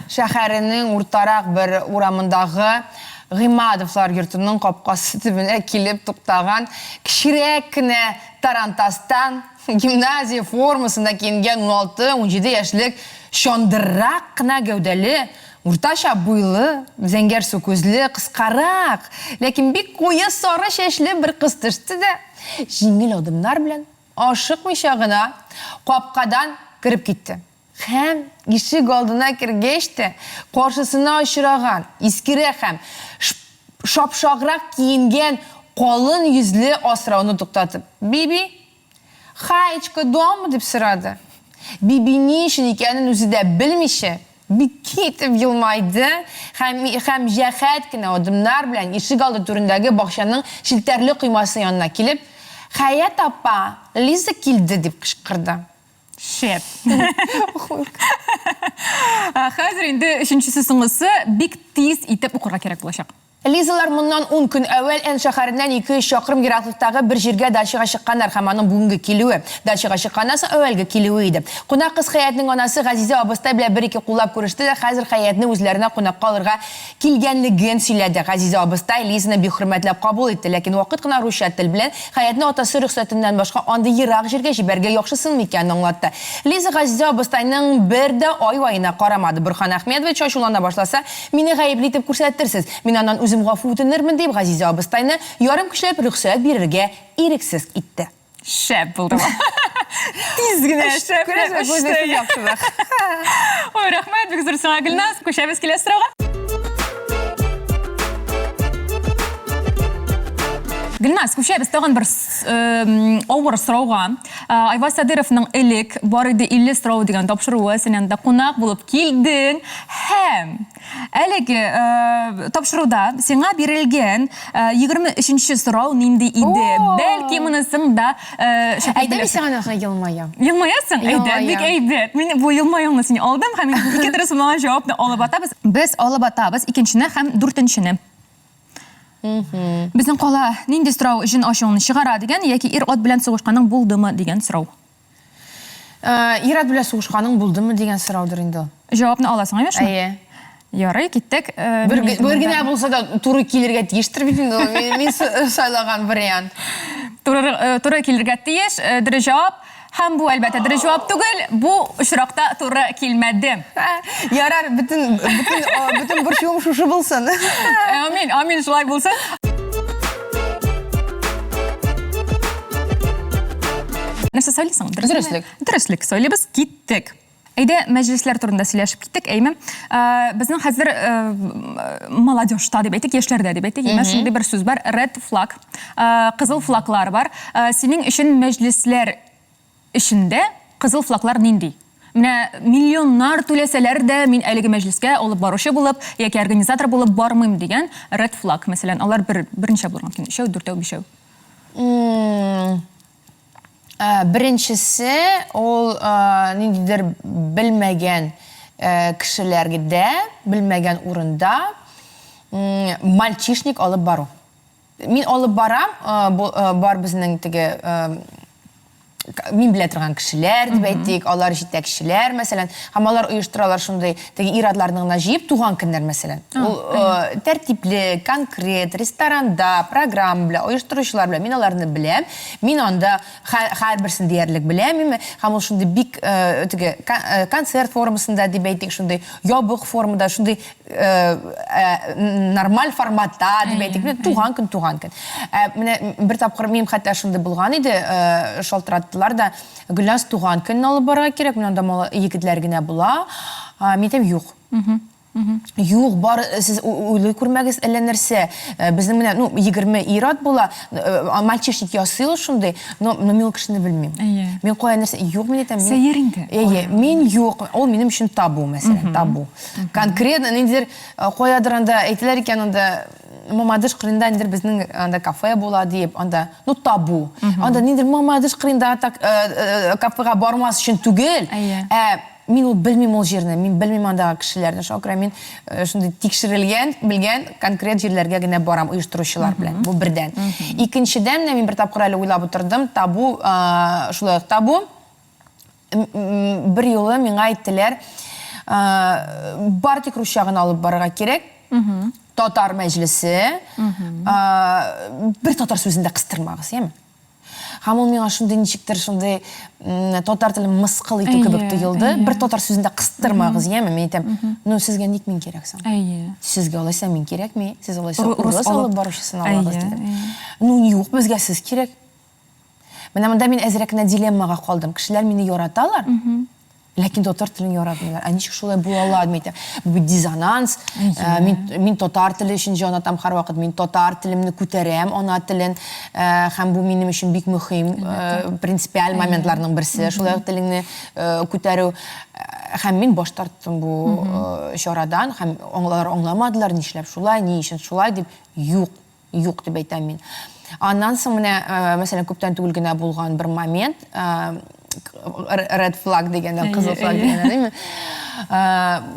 шәһәренең уртарак бер урамындагы Гыймадовлар йортының капкасы төбенә килеп туктаган кичерәк кенә тарантастан гимназия формасында киенгән 16-17 яшьлек шондыррак кына гәүдәле, уртача буйлы, зәңгәр су күзле, кыскарак, ләкин бик куе сары чәчле бер кыз төште дә, җиңел адымнар белән ашыкмыйча гына капкадан кирип китте. Һәм ишек алдына кергәч тә каршысына очраган, искерәк һәм шапшаграк киенгән калын йөзле асрауны туктатып, «Биби, Хаечка дома?» дип сорады. Биби ни өчен икәнен үзе дә белмичә, бик китеп елмайды һәм җәһәт кенә адымнар белән ишек алды түрендәге бакчаның челтәрле коймасы янына килеп, «Хаят апа, Лиза килде» дип кычкырды. Шеп. Хәзер инде өченчесе соңгысы бик тиз итеп укырга кирәк булачак. Лизалар моннан 10 көн әвәл Ән шәһәреннән 200 чакрым ераклыктагы бер җиргә дачага чыкканнар һәм аның бүгенге килүе, дачага чыкканнан соң әвәлге килүе иде. Кунак кыз Хаятның анасы Газизә абыстай белән бер-ике куллап күреште дә хәзер Хаятны үзләренә кунакка алырга килгәнлеген сөйләде. Газизә абыстай Лизаны бик хөрмәтләп кабул итте, ләкин вакыт кына русча тел белән Хаятны атасы рөхсәтеннән башка андый ерак җиргә җибәргә яхшысын микән аңлатты. Лиза Газизә абыстайның бер дә ай-ваена карамады. Борхан Әхмәтович ачулана башласа, мине гаепле итеп күрсәтерсез. Мин аннан гафу үтенермен дип Газизә абыстайны ярым көчләп рөхсәт бирергә ирексез итте. Шәп булды. Тиз генә шәп. Ой, рәхмәт, бик зур сиңа Гөлназ. Күчәбез киләсе сорауга. Гөлназ, күчәбез тагын бер авыр сорауга. Айваз Садыровның элек бар иде 50 сорау дигән тапшыруы, син анда кунак булып килдең һәм әлеге тапшыруда сиңа бирелгән 23-нче сорау нинди иде? Бәлки монысын да әйтәм сиңа елмая. Елмаясың? Әйдә, бик әйбәт. Мин бу елмаюңны сине алдым һәм ике дөрес булган җавапны алып атабыз. Без алып атабыз 2-нчене һәм 4-нчене. Безнең кала нинди сорау өчен ачуыңны чыгара дигән яки ир-ат белән сугышканың булдымы дигән сорау. Ир-ат белән сугышканың булдымы дигән сораудыр инде ул. Җавапны аласың, әйе? Әйе. Ярый, киттек. Бер генә булса да туры килергә тиештер бит инде ул. Мин сайлаган вариант. Туры килергә тиеш, дөрес җавап. Һәм бу әлбәттә дөрес җавап түгел. Бу очракта туры килмәде. Ярар, бүтән борчуым шушы булсын. Амин, амин, шулай булсын. Нәрсә сөйлисең? Дөрестлек. Дөрестлек сөйлибез, киттек. Әйдә, мәҗлесләр турында сөйләшеп киттек, әйме. Безнең хәзер молодежьта дип әйтик, яшьләрдә дип әйтик. Менә шундый бер сүз бар, red flag. Кызыл флаглар бар. Синең өчен мәҗлесләр эшендә кызыл флаглар нинди? Менә миллионнар түләсәләр дә мин әлеге мәҗлескә алып баручы булып, яки организатор булып бармыйм дигән red flag. Мәсәлән, алар беренче булган көн, 3, 4, 5. Беренчесе ул ниндидер белмәгән кешеләргә, белмәгән урында мальчишник алып бару. Мин алып барам, бар безнең теге мин белә торган кешеләр дип әйтик, алар җитәкчеләр, мәсәлән, һәм алар оештыралар шундый теге ир-атларның гына җыеп туган көннәр, мәсәлән. Ул тәртипле, конкрет, ресторанда, программа белән, оештыручылар белән мин аларны беләм. Мин анда һәрберсен диярлек беләм, һәм ул шундый бик теге концерт формасында дип әйтик, шундый ябык формада, шундый нормаль форматта дип әйтик, туган көн. Менә бер тапкыр мин хәтта шундый булган иде, шалтыраттылар да, Гөлназ туган көн алып барырга кирәк, мен анда егетләр генә була. Мин әйтәм, юк. Юк, бар, сез уйлый күрмәгез әллә нәрсә. Безнең менә 20 ир-ат була, мальчишник ясый шундый, но мин кешене белмим. Мин кая нәрсә, юк, мин әйтәм. Сәер инде. Мин юк, ул минем өчен табу, мәсәлән, табу. Конкретно ниндидер каядыр анда әйтәләр икән, анда Мамадыш кырында ниндидер безнең анда кафе була дип, анда табу. Анда ниндидер Мамадыш кырында кафега бармас өчен түгел. Мин ул белмим ул җирне, мин белмим андагы кешеләрне. Шакыра мин шундый тикшерелгән, белгән конкрет җирләргә генә барам оештыручылар белән. Бу бердән. Икенчедән мин бер тапкыр әле уйлап утырдым, табу, шулай табу. Бер юлы миңа әйттеләр, бар тик рус ягын алып барырга кирәк. Татар мәҗлесе. Бер татар сүзендә кыстырмагыз, яме? Һәм ул миңа шундый ничектер шундый татар телен мыскыл итү кебек тоелды. Бер татар сүзендә кыстырмагыз, яме? Мен әйтәм, ну сезгә ник мин кирәксең? Сезгә алайса мин кирәкми? Сез алайса рус алып баручысын алыгыз дидем. Ну юк, безгә сез кирәк. Менә монда мин әзрәк кенә дилеммага калдым. Кешеләр мине яраталар. Ләкин татар телен яратмыйлар. Ничек шулай була ала димәйтә. Бу диссонанс. Мин татар теле өчен җанатам һәрвакыт. Мин татар телемне күтәрәм, ана телен. Һәм бу минем өчен бик мөһим, принципиаль моментларның берсе. Шулай телеңне күтәрү. Һәм мин баш тарттым бу чарадан. Һәм аңлар аңламадылар, нишләп шулай, ни өчен шулай дип. Юк дип әйтәм мин. Аннан соң менә, мәсәлән, күптән түгел генә булган бер момент, red flag дигәндә, кызыл флаг дигәндә, димме?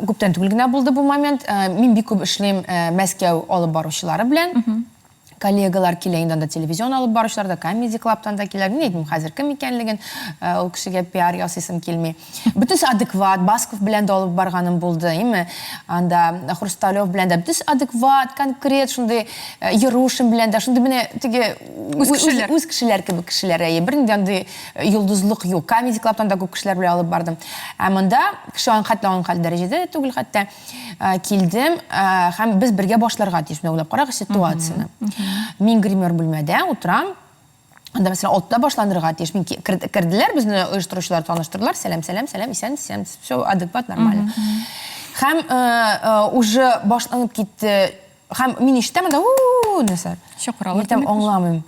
Күптән түгел генә булды бу момент. Мин бик күп эшлим Мәскәү алып баручылары белән. Коллегалар килә инде анда телевизион алып баручылар да, Comedy Club'тан да киләр. Мин әйтмим хәзер кем икәнлеген, ул кешегә пиар ясыйсым килми. Бөтенсе адекват, Басков белән дә алып барганым булды, име? Анда Хрусталев белән дә бөтенсе адекват, конкрет, шундый Ярушин белән дә, шундый менә теге үз кешеләр кебек кешеләр. Бернинди андый йолдызлык юк. Comedy Club'тан да күп кешеләр белән алып бардым. Ә монда кеше аңкатланган хәл дәрәҗәдә түгел хәтта килдем, һәм без бергә башларга тиеш. Менә уйлап карагыз ситуацияны. Мин гример бүлмәдә утырам. Анда мәсәлән 6-та башланырга тиеш. Мин керделәр, безне оештыручылар таныштырдылар. Сәлам, исән, всё адекват, нормально. Һәм уже башланып китте. Һәм мин ишетәм анда нәрсә. Шөкралар. Мин аңламыйм.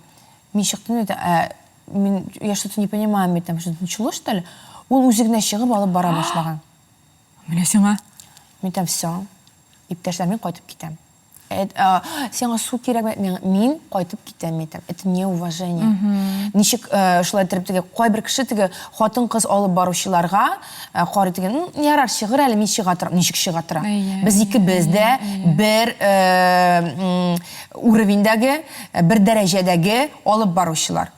Мин чыктым, я что-то не понимаю, что началось, что ли? Ул үзе генә чыгып алып бара башлаган. Менә сиңа. Мин всё. Иптәшләр, мин кайтып китәм. Сиңа су кирәк, мин кайтып китәм. Это неуважение. Ничек шулай итеп теге кайбер кеше теге хатын-кыз алып баручыларга карый теге, ярар чыгыр әле, мин чыга торам. Ничек чыга торам? Без икебез дә бер уровеньдәге, бер дәрәҗәдәге алып баручылар.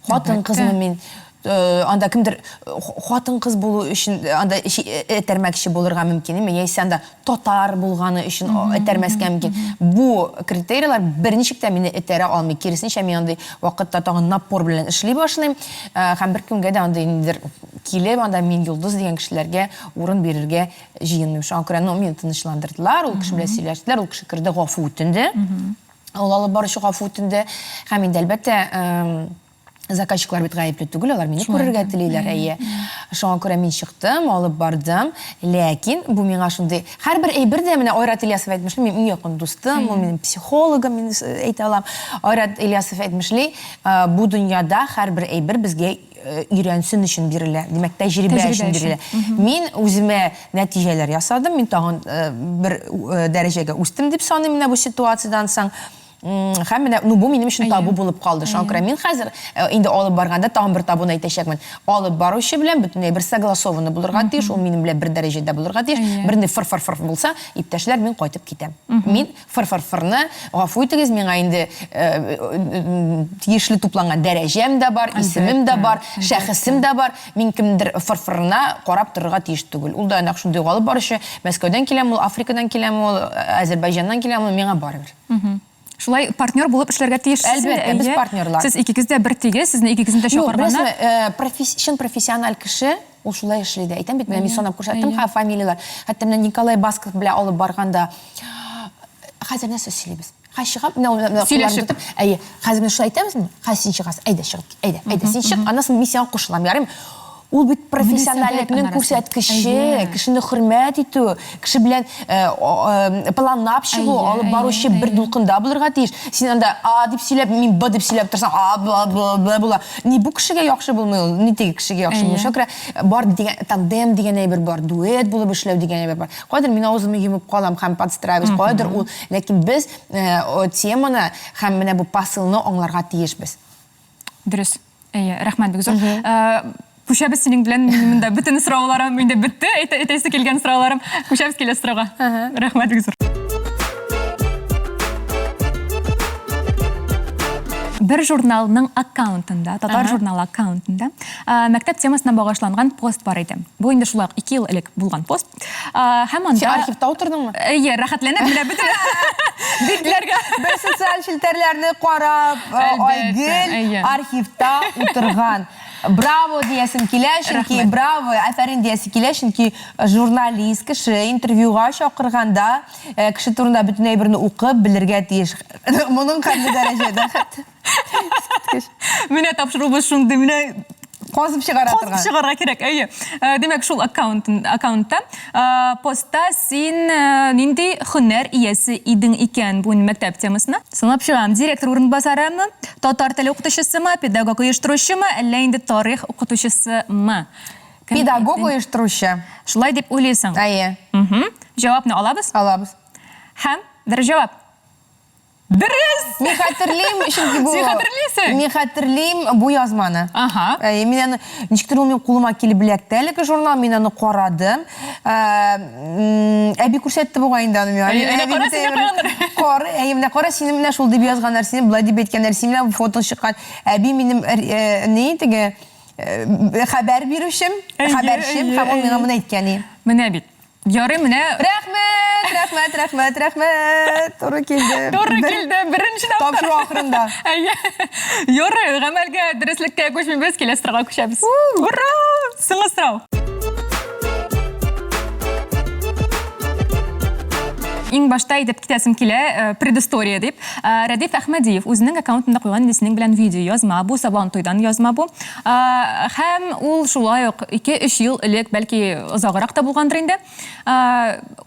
Хатын-кызны мин анда кимдер хатын-кыз булу өчен анда этәрмәкче булырга мөмкин, яисә анда татар булганы өчен этәрмәскә мөмкин. Бу критерийлар берничек тә мине этәрә алмый. Киресенчә, мин андай вакытта тагын напор белән эшли башлыйм. Һәм бер көнгә дә анда индер килеп, анда мин йолдыз дигән кешеләргә урын бирергә җыенмыйм. Шуңа күрә мине тынычландырдылар, ул кеше белән сөйләштеләр, ул кеше керде, гафу үтенде. Ул алып баручы гафу үтенде. Һәм инде әлбәттә заказчиклар бит гаепле түгел, алар мине күрергә телиләр. Шуңа күрә мин чыктым, алып бардым. Ләкин бу миңа шундый һәрбер әйбер дә менә Айрат Ильясов әйтмешли, мин якын дустым, ул минем психологым, мин әйтә алам. Айрат Ильясов әйтмешли, бу дөньяда һәрбер әйбер безгә өйрәнсен өчен бирелә. Димәк, тәҗрибә өчен бирелә. Мин үземә нәтиҗәләр ясадым, мин тагын бер дәрәҗәгә үстем дип саныйм менә бу ситуациyaдан соң. Һәм менә бу минем өчен табу булып калды. Шуңа күрә мин хәзер инде алып барганда тагын бер табуны әйтәчәкмен. Алып баручы белән бөтенләй бер согласованы булырга тиеш, ул минем белән бер дәрәҗәдә булырга тиеш. Берне фыр булса, иптәшләр, мин кайтып китәм. Мин фыр-ны гафу итегез, миңа инде тиешле тупланган дәрәҗәм дә бар, исемем дә бар, шәхесем дә бар. Мин кемдер фыр-на карап торырга тиеш түгел. Ул да нәкъ шундый алып баручы, Мәскәүдән киләм, ул Африкадан киләм, ул Азәрбайҗаннан киләм, миңа барыбер. Шулай партнер булып эшләргә тиешсез. Әлбәттә, без партнерлар. Сез икегез дә бер тигез, сезне икегезне дә чакырганнар. Чын профессиональ кеше ул шулай эшли дә. Әйтәм бит, мин санап күрсәттем фамилиялар. Хәтта менә Николай Басков белән алып барганда хәзер нәрсә сөйлибез? Хәшигап, сөйләшеп. Хәзер менә шулай әйтәмезме? Хәзер син чыгасың. Әйдә чыгып, әйдә син чык. Аннан соң мин сиңа кушылам. Ярыймы? Ул бит профессиональлекнең күрсәткече, кешене хөрмәт итү, кеше белән планлап чыгу, алып баручы бер дулкында булырга тиеш. Син анда дип сөйләп, мин б дип сөйләп торсаң, бла була. Ни бу кешегә яхшы булмый ул, ни теге кешегә яхшы булмый. Шуңа бар дигән тандем дигән әйбер бар, дуэт булып эшләү дигән әйбер бар. Кайдыр мин авызымны йомып калам һәм подстраиваюсь, кайдыр ул, ләкин без теманы һәм менә бу посылны аңларга тиешбез. Дөрес. Рәхмәт бик зур. Күшәбез синең белән монда бөтен сорауларым инде бетте. Әйтәсе килгән сорауларым. Күшәбез киләсе сорауга. Рәхмәт бик зур. бір журналның аккаунтында, татар журналы аккаунтында мәктәп темасына бағышланған пост бар еді. Бұл енді шулай 2 ел элек булган пост. Һәм анда Сен архивта отырдыңмы? Иә, рәхәтләнеп менә бөтен битләргә. Бер социаль челтәрләрне карап, Айгөл архивта утырган. Браво диясем килә, чөнки браво, афәрин диясе килә, чөнки журналист кеше интервьюга чакырганда, кеше турында бөтен әйберне укып белергә тиеш. Моның кандай дәрәҗәдә? Менә тапшырубыз шундый, менә Казып чыгара торган. Казып чыгарга кирәк, әйе. Демәк, шул аккаунтта постта син нинди һөнәр иясе идең икән бу мәктәп темасына? Сынап чыгам, директор урынбасарымы, татар теле укытучысымы, педагог оештыручымы, әллә инде тарих укытучысымы? Педагог оештыручы. Шулай дип уйлыйсың? Әйе. Җавапны алабыз? Алабыз. Һәм бер җавап. Дөрес! Мин хәтерлим, чөнки бу... Син хәтерлисең? Мин хәтерлим бу язманы. Ага. Мин аны ничектер ул минем кулыма килеп эләкте. Әлеге журнал, мин аны карадым. Әби күрсәтте буга инде аны миңа. Кара, син менә шул дип язганнар, син булай дип әйткәннәр, син менә фото чыккан. Әби минем ни теге хәбәр бирүчем, хәбәрчем, һәм ул миңа моны әйткән. Менә бит. Ярый, менә Рәхмәт. Туры килде. Беренче Тапшыру ахырында. Ярый, гамәлгә, дөреслеккә күчмибез, киләсе торга күчәбез. Ура! Сиңа сорау. Иң башта әйтеп китәсем килә, предыстория дип. Рәдиф Әхмәдиев үзенең аккаунтында куйган исенең белән видео язма бу, Сабан туйдан язма бу. Һәм ул шулай ук 2-3 ел элек, бәлки озаграк та булгандыр инде.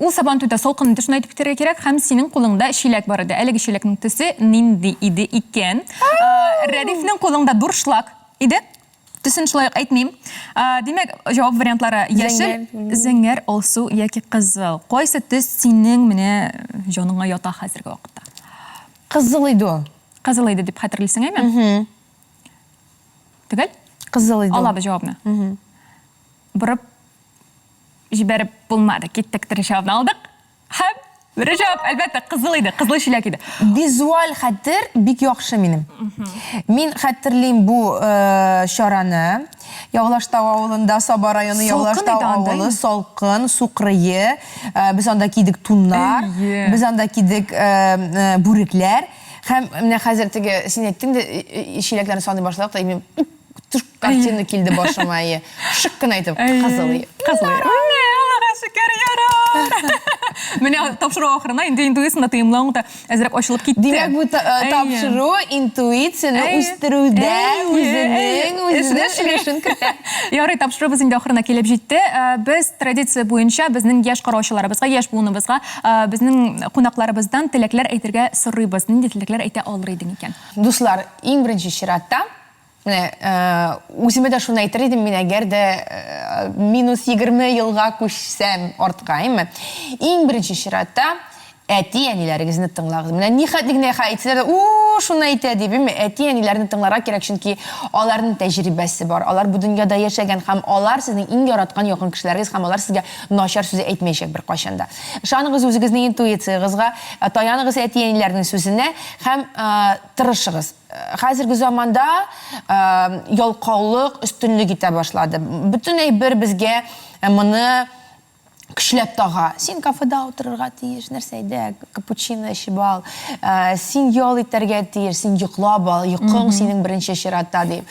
Ул Сабан туйда салкын иде, шуны әйтеп китәргә кирәк, һәм синең кулыңда чиләк бар иде. Әлеге чиләкнең төсе нинди иде икән? Рәдифнең кулыңда дуршлак иде. Төсен шулай әйтмим. Демәк, җавап вариантлары яшел, зәңгәр, алсу яки кызыл. Кайсы төс синең менә җаныңа ята хәзерге вакытта? Кызыл иде ул. Кызыл иде дип хәтерлисең, әйме? Түгел? Кызыл иде. Алабыз җавапны. Бурып җибәреп булмады. Киттек тире җавапны алдык. Һәм бер җавап, әлбәттә, кызыл иде, кызыл чиләк иде. Визуаль хәтер бик яхшы минем. Мин хәтерлим бу чараны. Яулаштау авылында, Саба районы Яулаштау авылы, салкын, сукрые. Без анда кидек туннар, без анда кидек бүрекләр. Һәм менә хәзер теге син әйттең дә чиләкләрне саный башладык та, мин картина килде башыма. Шык кына әйтеп, кызыл. Аллага шөкер, ярар. Менә тапшыру ахырына инде интуицияны тыйымлауың да әзрәк ачылып китте. Димәк, бу тапшыру интуицияны үстерүдә үзенең өлешен кертә. Ярый, тапшырубыз инде ахырына килеп җитте. Без традиция буенча безнең яшь караучыларыбызга, яшь буыныбызга, безнең кунакларыбыздан теләкләр әйтергә сорыйбыз. Нинди теләкләр әйтә алыр идең икән? Дуслар, иң беренче чиратта үземә дә шуны әйтер идем, мин әгәр дә -20 елга күчсәм артка, иң беренче чиратта әти-әниләрегезне тыңлагыз. Менә ни хәтлегенә әйтсәләр, шуны әйтә дип, әти-әниләрне тыңларга кирәк, чөнки аларның тәҗрибәсе бар. Алар бу дөньяда яшәгән һәм алар сезнең иң яраткан якын кешеләрегез һәм алар сезгә начар сүз әйтмәячәк бер кайчанда. Ышаныгыз үзегезнең интуициягызга, таяныгыз әти-әниләрнең сүзенә һәм тырышыгыз. Хәзерге заманда ялкаулык өстенлек итә башлады. Бөтен әйбер безгә моны көчләп тага. Син кафеда утырырга тиеш, нәрсәдә, капучино эчеп ал. Син ял итәргә тиеш, син йоклап ал, йокың синең беренче чиратта дип.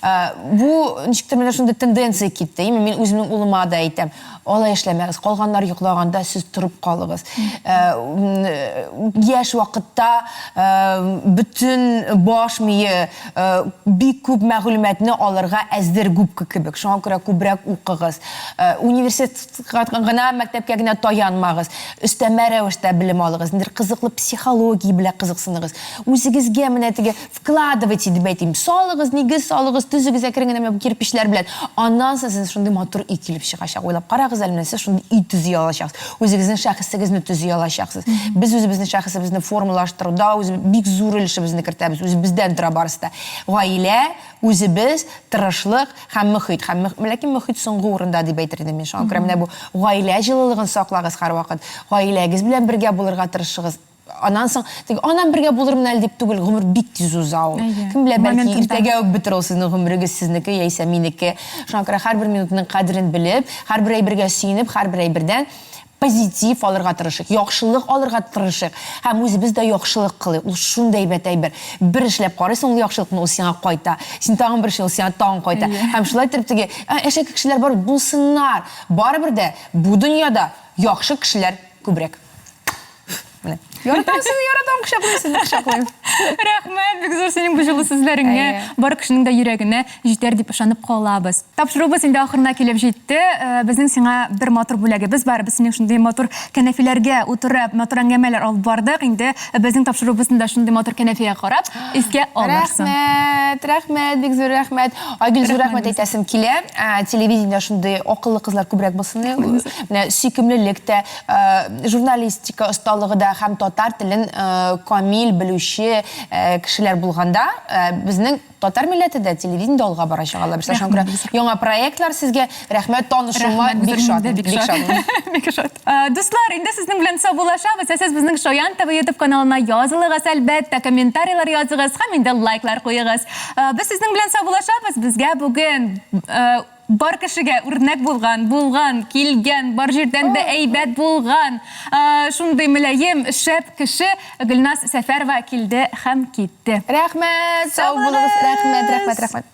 Бу ничектер менә шундый тенденция китте. Мин үземнең улыма да әйтәм. Алай эшләмәгез. Калганнар йоклаганда сез турып калыгыз. Яшь вакытта бүтән баш мие бик күп мәгълүматны алырга әздер губка кебек. Шуңа күрә күбрәк укыгыз. Университетка гына, мәктәпкә генә таянмагыз. Өстәмә рәвештә белем алыгыз. Нидер кызыклы психология белән кызыксыныгыз. Үзегезгә менә теге вкладывайте дип әйтим. Салыгыз, нигез салыгыз, төзегез әкрен генә кирпечләр белән. Аннан сез шундый матур үй килеп чыгачак. Уйлап карагыз әле, сез шундый үй төзи алачаксыз. Үзегезнең шәхесегезне төзи алачаксыз. Без үзебезнең шәхесебезне формалаштыруда бик зур өлешебезне кертәбез. Үзебездән тора барысы. Гаилә, үзебез, тырышлык һәм мөхит. Ләкин мөхит соңгы урында дип әйтер идем мин. Шуңа күрә менә бу гаилә җылылыгын саклагыз һәр вакыт. Гаиләгез белән бергә булырга тырышыгыз. анан соң анан бергә булырмын әле дип түгел, гомер бик тиз уза ул. Кем белә, бәлки иртәгә үк бетер ул сезнең гомерегез, сезнеке яисә минеке. Шуңа күрә һәрбер минутның кадерен белеп, һәрбер әйбергә сөенеп, һәрбер әйбердән позитив алырга тырышык, яхшылык алырга тырышык. Һәм үзебез дә яхшылык кылыйк. Ул шундай әйбәт әйбер. Бер эшләп карыйсың, ул яхшылыкны ул сиңа кайта. Син тагын бер эшләп, ул сиңа тагын кайта. Һәм шулай итеп теге әшәке кешеләр бар булсыннар. Барыбер дә бу дөньяда яхшы кешеләр күбрәк. Менә. Яратам сезне, яратам, кочаклыйм. Рәхмәт, бик зур синең бу җылы сүзләреңә, бар кешенең дә йөрәгенә җитәр дип ышанып калабыз. Тапшырубыз инде ахырына килеп җитте. Безнең сиңа бер матур бүләгебез бар. Без синең шундый матур кәнәфиләргә утырып, матур әңгәмәләр алып бардык. Инде безнең тапшырубызны да шундый матур кәнәфигә карап, искә алырсың. Рәхмәт, бик зур рәхмәт. Айгөл, зур рәхмәт әйтәсем килә. Телевидениедә шундый акыллы кызлар күбрәк булсын. Менә сөйкемлелек тә, журналистика осталыгы да һәм татар телен камил белүче кешеләр булганда, безнең татар милләте дә телевидениедә алга барачак. Алла бирсә, шуңа күрә яңа проектлар сезгә рәхмәт, танышуыма бик шат. Бик шат. Дуслар, инде сезнең белән саубуллашабыз. Сез безнең Шаян ТВ YouTube каналына язылыгыз, әлбәттә, комментарийлар языгыз һәм инде лайклар куегыз. Без сезнең белән саубуллашабыз. Безгә бүген бар кешегә үрнәк булган, килгән, бар җирдән дә әйбәт булган, шундый мөлаем, шәп кеше Гөлназ Сәфәрова килде һәм китте. Рәхмәт, сау булыгыз, рәхмәт.